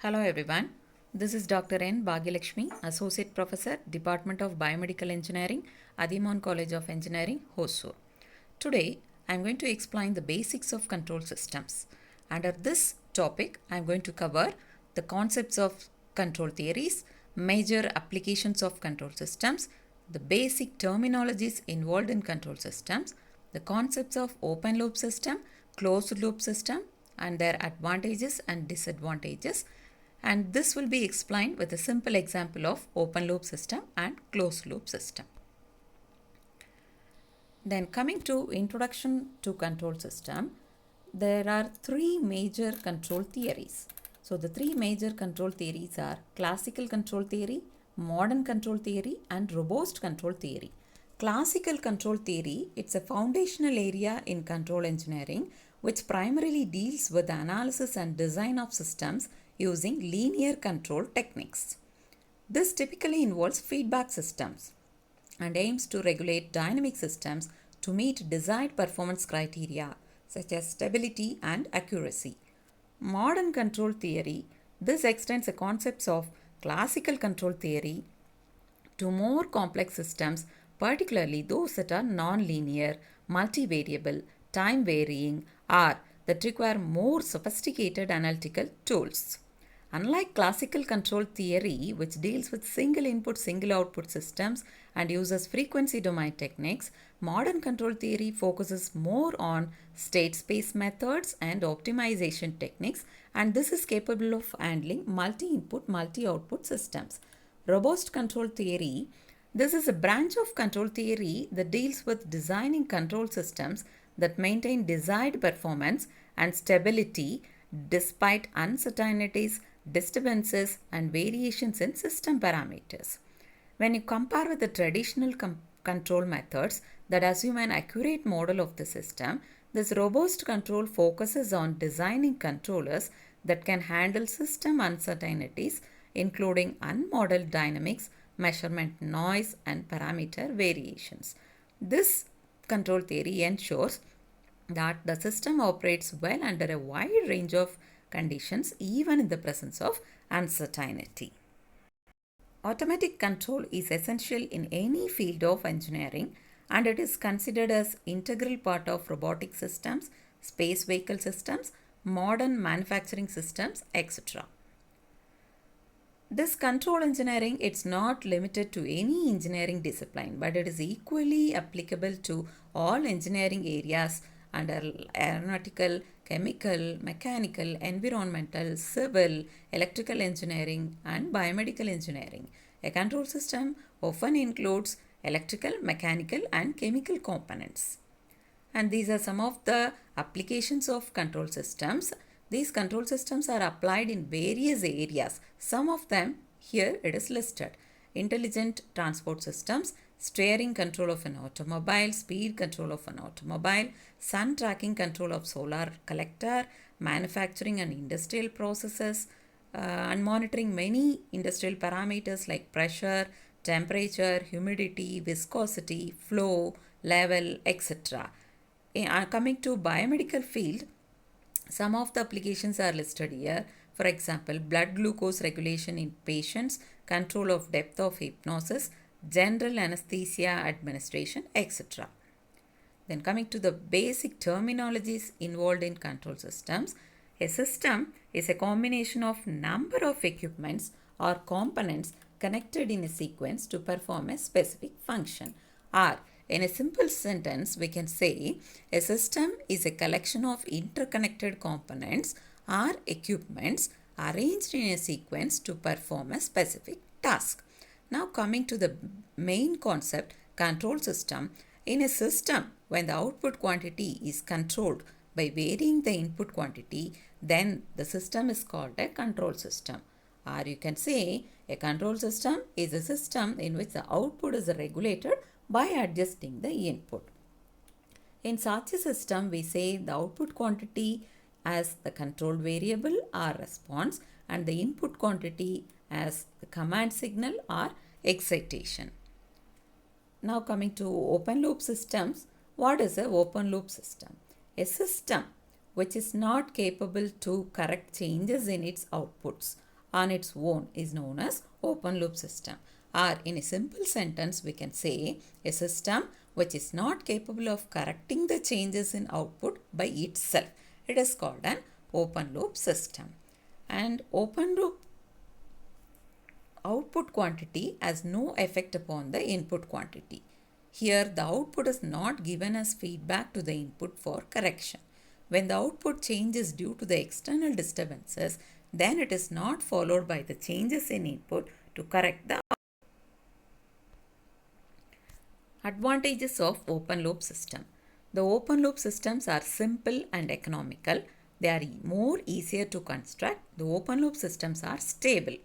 Hello everyone. This is Dr. N. Bhagyalakshmi, Associate Professor, Department of Biomedical Engineering, Adiman College of Engineering, Hosur. Today, I am going to explain the basics of control systems. Under this topic, I am going to cover the concepts of control theories, major applications of control systems, the basic terminologies involved in control systems, the concepts of open loop system, closed loop system, and their advantages and disadvantages, and this will be explained with a simple example of open loop system and closed loop system. Then coming to introduction to control system, there are three major control theories. So the three major control theories are classical control theory, modern control theory, and robust control theory. Classical control theory, it's a foundational area in control engineering which primarily deals with the analysis and design of systems using linear control techniques. This typically involves feedback systems and aims to regulate dynamic systems to meet desired performance criteria such as stability and accuracy. Modern control theory, this extends the concepts of classical control theory to more complex systems, particularly those that are non-linear, multivariable, time-varying, or that require more sophisticated analytical tools. Unlike classical control theory, which deals with single input, single output systems and uses frequency domain techniques, modern control theory focuses more on state space methods and optimization techniques, and this is capable of handling multi input, multi output systems. Robust control theory, this is a branch of control theory that deals with designing control systems that maintain desired performance and stability despite uncertainties, disturbances, and variations in system parameters. When you compare with the traditional control methods that assume an accurate model of the system, this robust control focuses on designing controllers that can handle system uncertainties, including unmodeled dynamics, measurement noise, and parameter variations. This control theory ensures that the system operates well under a wide range of conditions, even in the presence of uncertainty. Automatic control is essential in any field of engineering, and it is considered as integral part of robotic systems, space vehicle systems, modern manufacturing systems, etc. This control engineering, it's not limited to any engineering discipline, but it is equally applicable to all engineering areas under aeronautical, chemical, mechanical, environmental, civil, electrical engineering, and biomedical engineering. A control system often includes electrical, mechanical, and chemical components. And these are some of the applications of control systems. These control systems are applied in various areas. Some of them here it is listed. Intelligent transport systems, steering control of an automobile, speed control of an automobile, sun tracking control of solar collector, manufacturing and industrial processes, and monitoring many industrial parameters like pressure, temperature, humidity, viscosity, flow, level, etc. Coming to biomedical field, some of the applications are listed here. For example, blood glucose regulation in patients, control of depth of hypnosis, general anesthesia administration, etc. Then coming to the basic terminologies involved in control systems, a system is a combination of number of equipments or components connected in a sequence to perform a specific function. Or in a simple sentence, we can say a system is a collection of interconnected components or equipments arranged in a sequence to perform a specific task. Now coming to the main concept, control system. In a system, when the output quantity is controlled by varying the input quantity, then the system is called a control system. Or you can say a control system is a system in which the output is regulated by adjusting the input. In such a system, we say the output quantity as the control variable or response and the input quantity as the command signal or excitation. Now coming to open loop systems, what is an open loop system? A system which is not capable to correct changes in its outputs on its own is known as open loop system. Or in a simple sentence, we can say a system which is not capable of correcting the changes in output by itself. It is called an open loop system. And open loop output quantity has no effect upon the input quantity. Here, the output is not given as feedback to the input for correction. When the output changes due to the external disturbances, then it is not followed by the changes in input to correct the advantages of open loop system. The open loop systems are simple and economical. They are more easier to construct. The open loop systems are stable.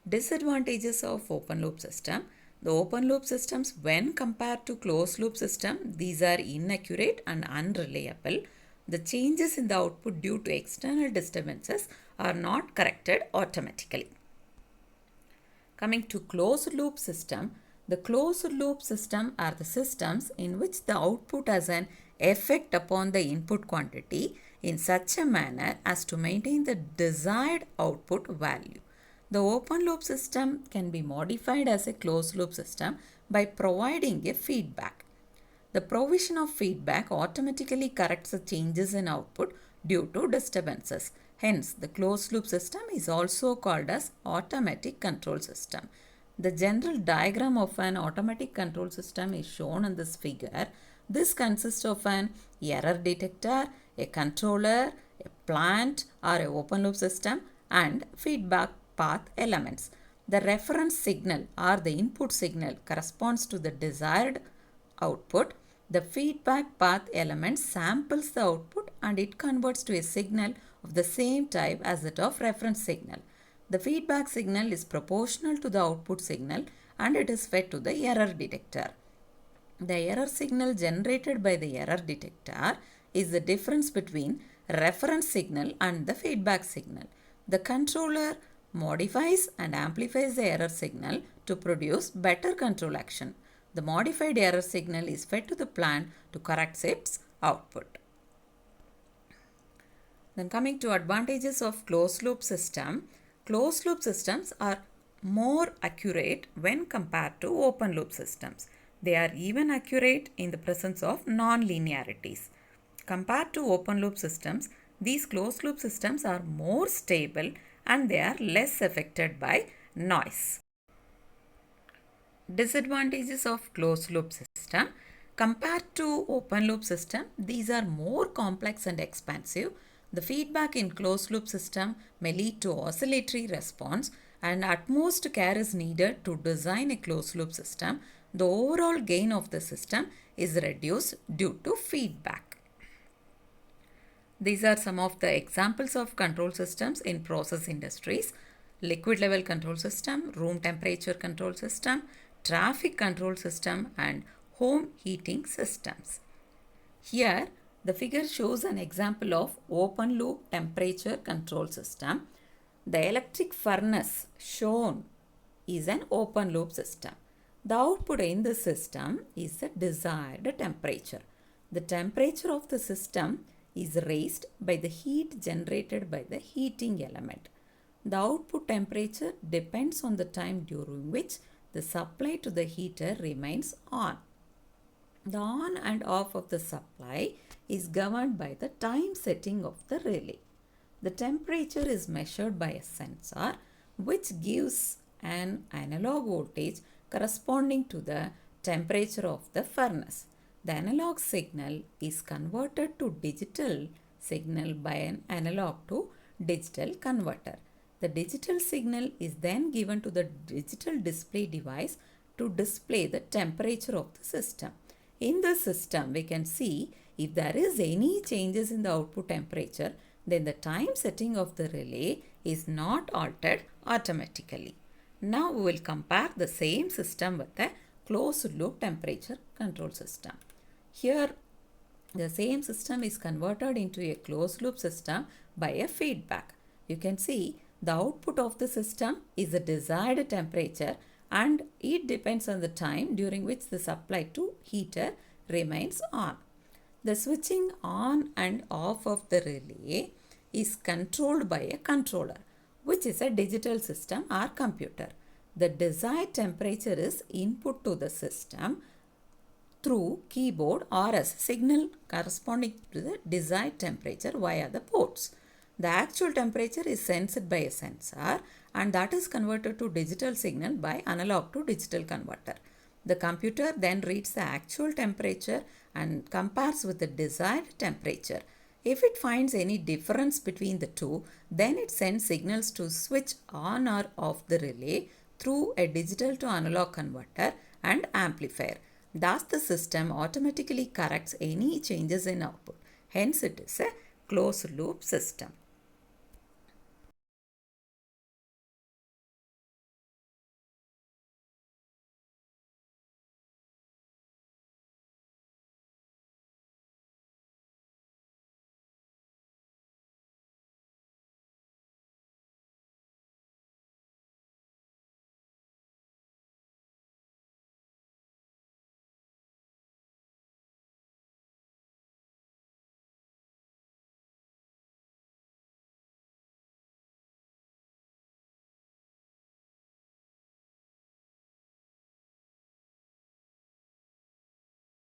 Disadvantages of open loop system. The open loop systems, when compared to closed loop system, these are inaccurate and unreliable. The changes in the output due to external disturbances are not corrected automatically. Coming to closed loop system, the closed loop system are the systems in which the output has an effect upon the input quantity in such a manner as to maintain the desired output value. The open loop system can be modified as a closed loop system by providing a feedback. The provision of feedback automatically corrects the changes in output due to disturbances. Hence, the closed loop system is also called as automatic control system. The general diagram of an automatic control system is shown in this figure. This consists of an error detector, a controller, a plant or an open loop system and feedback path elements. The reference signal or the input signal corresponds to the desired output. The feedback path element samples the output and it converts to a signal of the same type as that of reference signal. The feedback signal is proportional to the output signal and it is fed to the error detector. The error signal generated by the error detector is the difference between reference signal and the feedback signal. The controller modifies and amplifies the error signal to produce better control action. The modified error signal is fed to the plant to correct its output. Then coming to advantages of closed loop system. Closed loop systems are more accurate when compared to open loop systems. They are even accurate in the presence of non-linearities. Compared to open loop systems, these closed loop systems are more stable and they are less affected by noise. Disadvantages of closed loop system. Compared to open loop system, these are more complex and expensive. The feedback in closed loop system may lead to oscillatory response and utmost care is needed to design a closed loop system. The overall gain of the system is reduced due to feedback. These are some of the examples of control systems in process industries: liquid level control system, room temperature control system, traffic control system and home heating systems. Here, the figure shows an example of open loop temperature control system. The electric furnace shown is an open loop system. The output in the system is the desired temperature. The temperature of the system is raised by the heat generated by the heating element. The output temperature depends on the time during which the supply to the heater remains on. The on and off of the supply is governed by the time setting of the relay. The temperature is measured by a sensor which gives an analog voltage corresponding to the temperature of the furnace. The analog signal is converted to digital signal by an analog to digital converter. The digital signal is then given to the digital display device to display the temperature of the system. In the system, we can see if there is any changes in the output temperature, then the time setting of the relay is not altered automatically. Now we will compare the same system with a closed loop temperature control system. Here, the same system is converted into a closed loop system by a feedback. You can see the output of the system is the desired temperature and it depends on the time during which the supply to heater remains on. The switching on and off of the relay is controlled by a controller. which is a digital system or computer. The desired temperature is input to the system through keyboard or as signal corresponding to the desired temperature via the ports. The actual temperature is sensed by a sensor and that is converted to digital signal by analog to digital converter. The computer then reads the actual temperature and compares with the desired temperature. If it finds any difference between the two, then it sends signals to switch on or off the relay through a digital to analog converter and amplifier. Thus, the system automatically corrects any changes in output. Hence, it is a closed loop system.